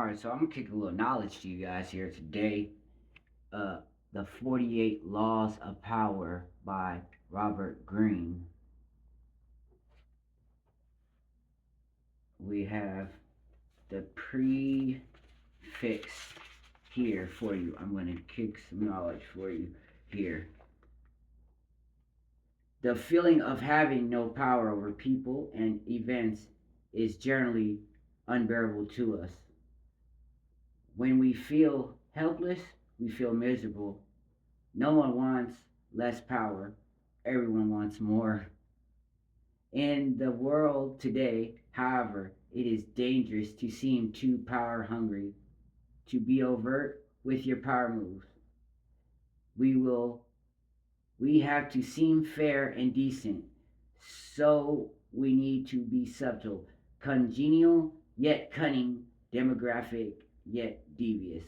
Alright, so I'm gonna kick a little knowledge to you guys here today. Uh, the 48 Laws of Power by Robert Greene. We have the prefix here for you. I'm gonna kick some knowledge for you here. The feeling of having no power over people and events is generally unbearable to us. When we feel helpless, we feel miserable. No one wants less power, everyone wants more. In the world today, however, it is dangerous to seem too power hungry, to be overt with your power moves. We will we have to seem fair and decent. So we need to be subtle, congenial yet cunning, demographic yet devious.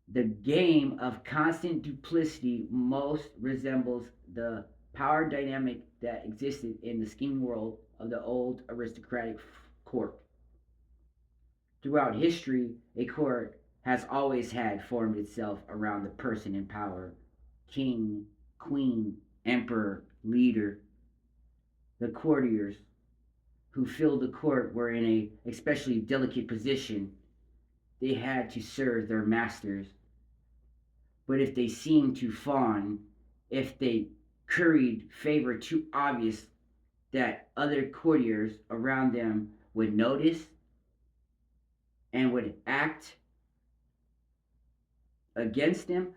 The game of constant duplicity most resembles the power dynamic that existed in the scheming world of the old aristocratic court. Throughout history, a court has always had formed itself around the person in power: king, queen, emperor, leader. The courtiers who filled the court were in a especially delicate position. They had to serve their masters. But if they seemed to fawn, if they curried favor too obvious that other courtiers around them would notice and would act against them,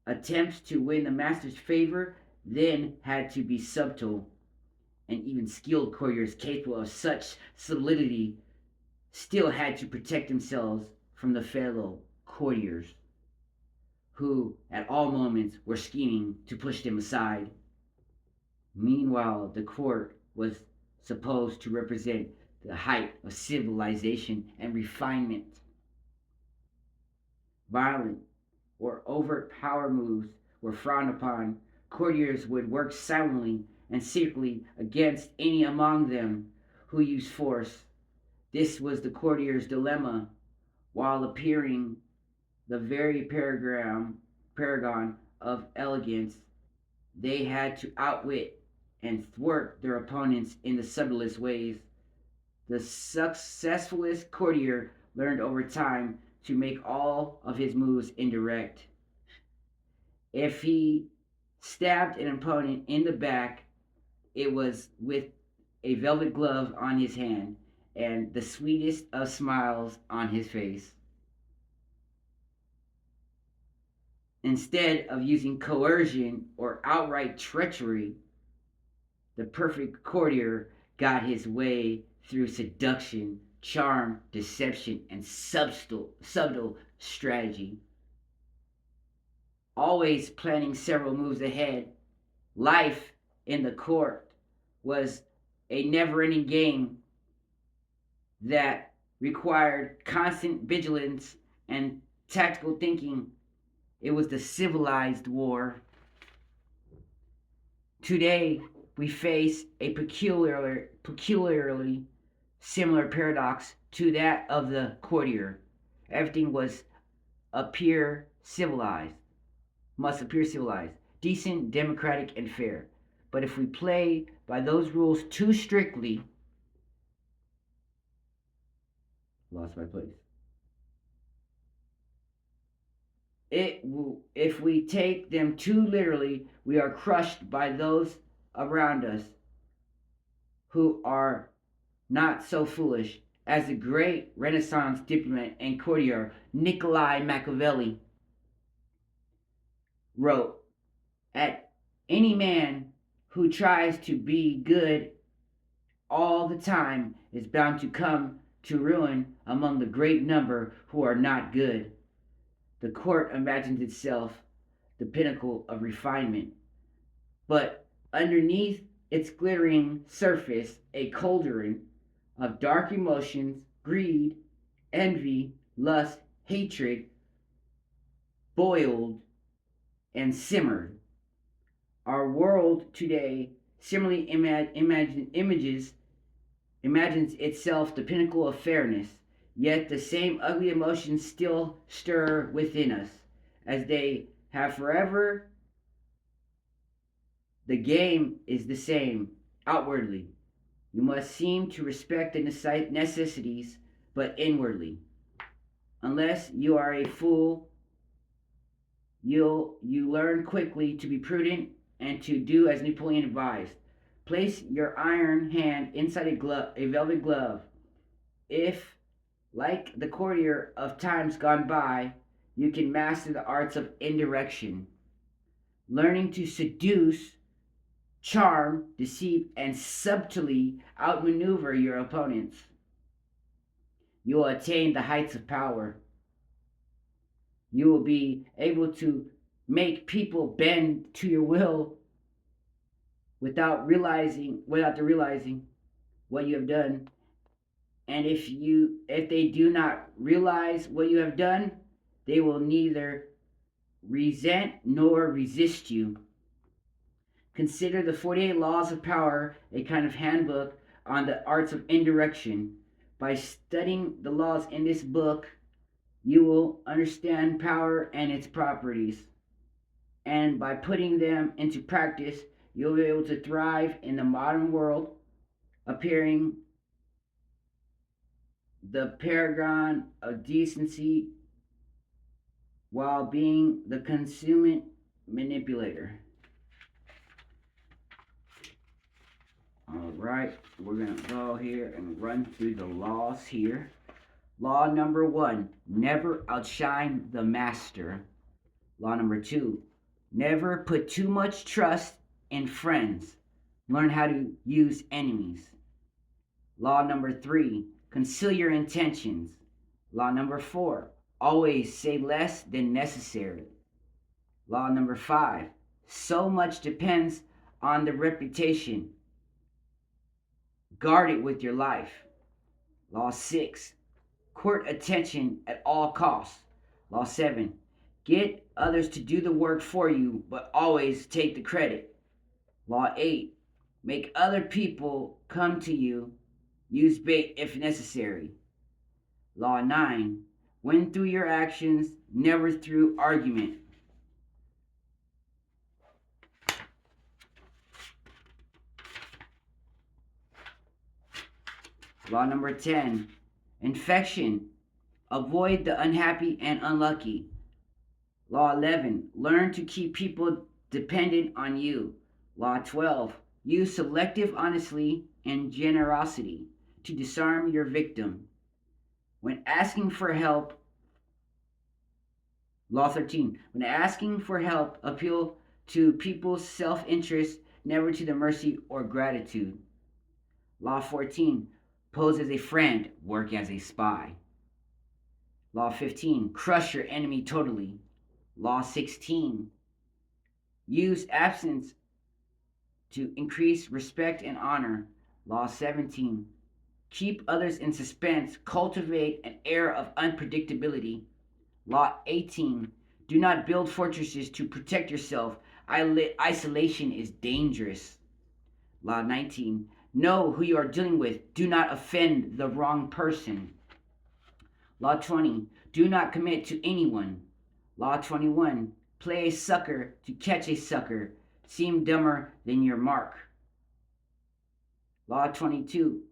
attempts to win the master's favor then had to be subtle, and even skilled courtiers capable of such solidity still had to protect themselves from the fellow courtiers who at all moments were scheming to push them aside. Meanwhile, the court was supposed to represent the height of civilization and refinement. Violent or overt power moves were frowned upon. Courtiers would work silently and secretly against any among them who used force. This was the courtier's dilemma. While appearing the very paragon of elegance, they had to outwit and thwart their opponents in the subtlest ways. The successfulest courtier learned over time to make all of his moves indirect. If he stabbed an opponent in the back, it was with a velvet glove on his hand and the sweetest of smiles on his face. Instead of using coercion or outright treachery, the perfect courtier got his way through seduction, charm, deception, and subtle strategy. Always planning several moves ahead, life in the court was a never ending game that required constant vigilance and tactical thinking. It was the civilized war. Today, we face a peculiarly similar paradox to that of the courtier. Everything appear civilized, must appear civilized, decent, democratic, and fair. But if we play by those rules too strictly, lost my place. If we take them too literally, we are crushed by those around us who are not so foolish as the great Renaissance diplomat and courtier Niccolo Machiavelli wrote. At any man who tries to be good all the time is bound to come to ruin among the great number who are not good. The court imagines itself the pinnacle of refinement, but underneath its glittering surface, a cauldron of dark emotions, greed, envy, lust, hatred, boiled and simmered. Our world today similarly images imagines itself the pinnacle of fairness, yet the same ugly emotions still stir within us, as they have forever. The game is the same outwardly. You must seem to respect the necessities, but inwardly. Unless you are a fool, you learn quickly to be prudent and to do as Napoleon advised. Place your iron hand inside a velvet glove. If, like the courtier of times gone by, you can master the arts of indirection, learning to seduce, charm, deceive, and subtly outmaneuver your opponents, you will attain the heights of power. You will be able to make people bend to your will without realizing what you have done. And if they do not realize what you have done, they will neither resent nor resist you. Consider the 48 Laws of Power a kind of handbook on the arts of indirection. By studying the laws in this book, you will understand power and its properties. And by putting them into practice, you'll be able to thrive in the modern world, appearing the paragon of decency while being the consummate manipulator. All right, we're going to go here and run through the laws here. Law number 1, never outshine the master. Law number 2, never put too much trust in friends. Learn how to use enemies. Law number 3, conceal your intentions. Law number 4, always say less than necessary. Law number 5, so much depends on the reputation. Guard it with your life. Law 6, court attention at all costs. Law 7, get others to do the work for you, but always take the credit. Law 8, make other people come to you. Use bait if necessary. Law 9, win through your actions, never through argument. Law number 10, infection, avoid the unhappy and unlucky. Law 11, learn to keep people dependent on you. Law 12, use selective honesty and generosity to disarm your victim. When asking for help, Law 13, when asking for help, appeal to people's self-interest, never to the mercy or gratitude. Law 14, pose as a friend, work as a spy. Law 15, crush your enemy totally. Law 16, use absence to increase respect and honor. Law 17, keep others in suspense, cultivate an air of unpredictability. Law 18, do not build fortresses to protect yourself. Isolation is dangerous. Law 19, know who you are dealing with. Do not offend the wrong person. Law 20, do not commit to anyone. Law 21, play a sucker to catch a sucker. Seem dumber than your mark. Law 22,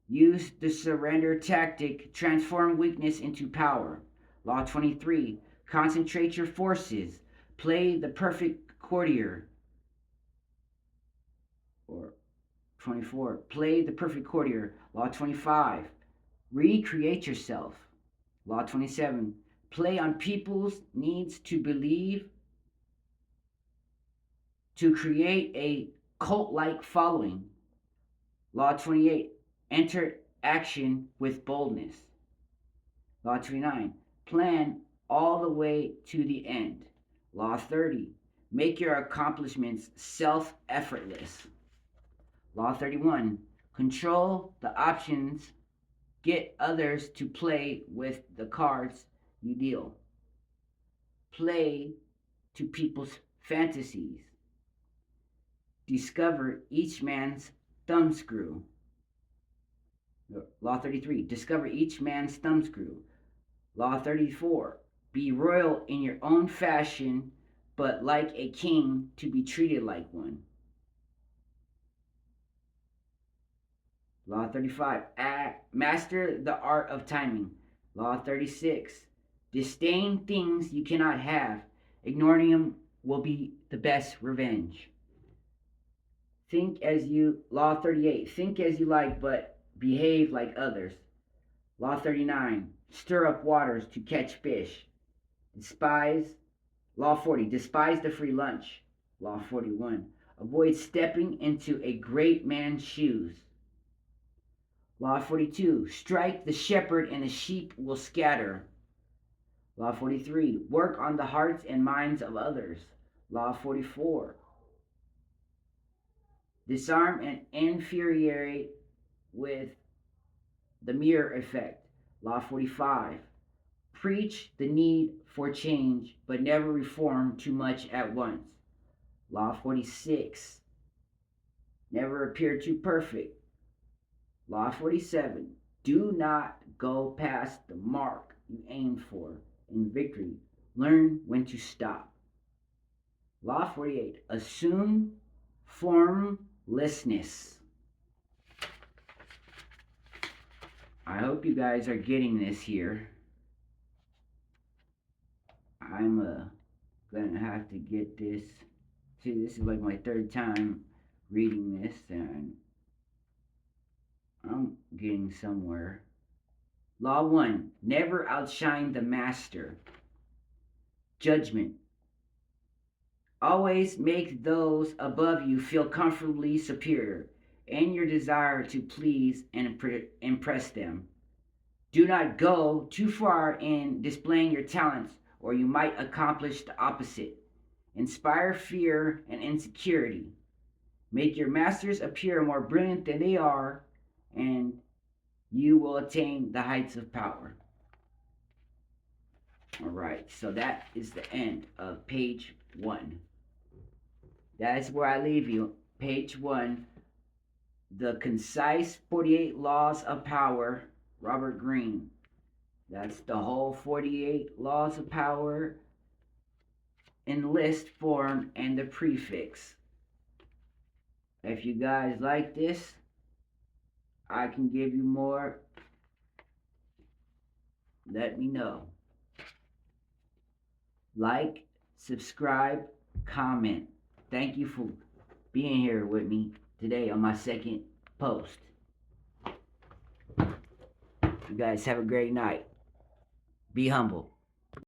use the surrender tactic. Transform weakness into power. Law 23, concentrate your forces. Play the perfect courtier. Or 24, play the perfect courtier. Law 25, recreate yourself. Law 27, play on people's needs to believe, to create a cult-like following. Law 28, enter action with boldness. Law 29, plan all the way to the end. Law 30, make your accomplishments self-effortless. Law 31, control the options, get others to play with the cards you deal. Play to people's fantasies. Discover each man's thumbscrew. Law 33, discover each man's thumbscrew. Law 34, be royal in your own fashion, but like a king to be treated like one. Law 35, master the art of timing. Law 36, disdain things you cannot have. Ignoring them will be the best revenge. Law 38, think as you like, but behave like others. Law 39, stir up waters to catch fish. Law 40, despise the free lunch. Law 41, avoid stepping into a great man's shoes. Law 42, strike the shepherd and the sheep will scatter. Law 43, work on the hearts and minds of others. Law 44, disarm and infuriate with the mirror effect. Law 45, preach the need for change, but never reform too much at once. Law 46, never appear too perfect. Law 47, do not go past the mark you aimed for in victory. Learn when to stop. Law 48, assume formlessness. I hope you guys are getting this here. I'm gonna have to get this. See, this is like my third time reading this, and I'm getting somewhere. Law 1, never outshine the master. Judgment. Always make those above you feel comfortably superior in your desire to please and impress them. Do not go too far in displaying your talents, or you might accomplish the opposite. Inspire fear and insecurity. Make your masters appear more brilliant than they are, and you will attain the heights of power. All right, so that is the end of page 1. That is where I leave you. Page 1, the concise 48 laws of power, Robert Greene. That's the whole 48 laws of power in list form and the prefix. If you guys like this, I can give you more. Let me know. Like, subscribe, comment. Thank you for being here with me today on my second post. You guys have a great night. Be humble.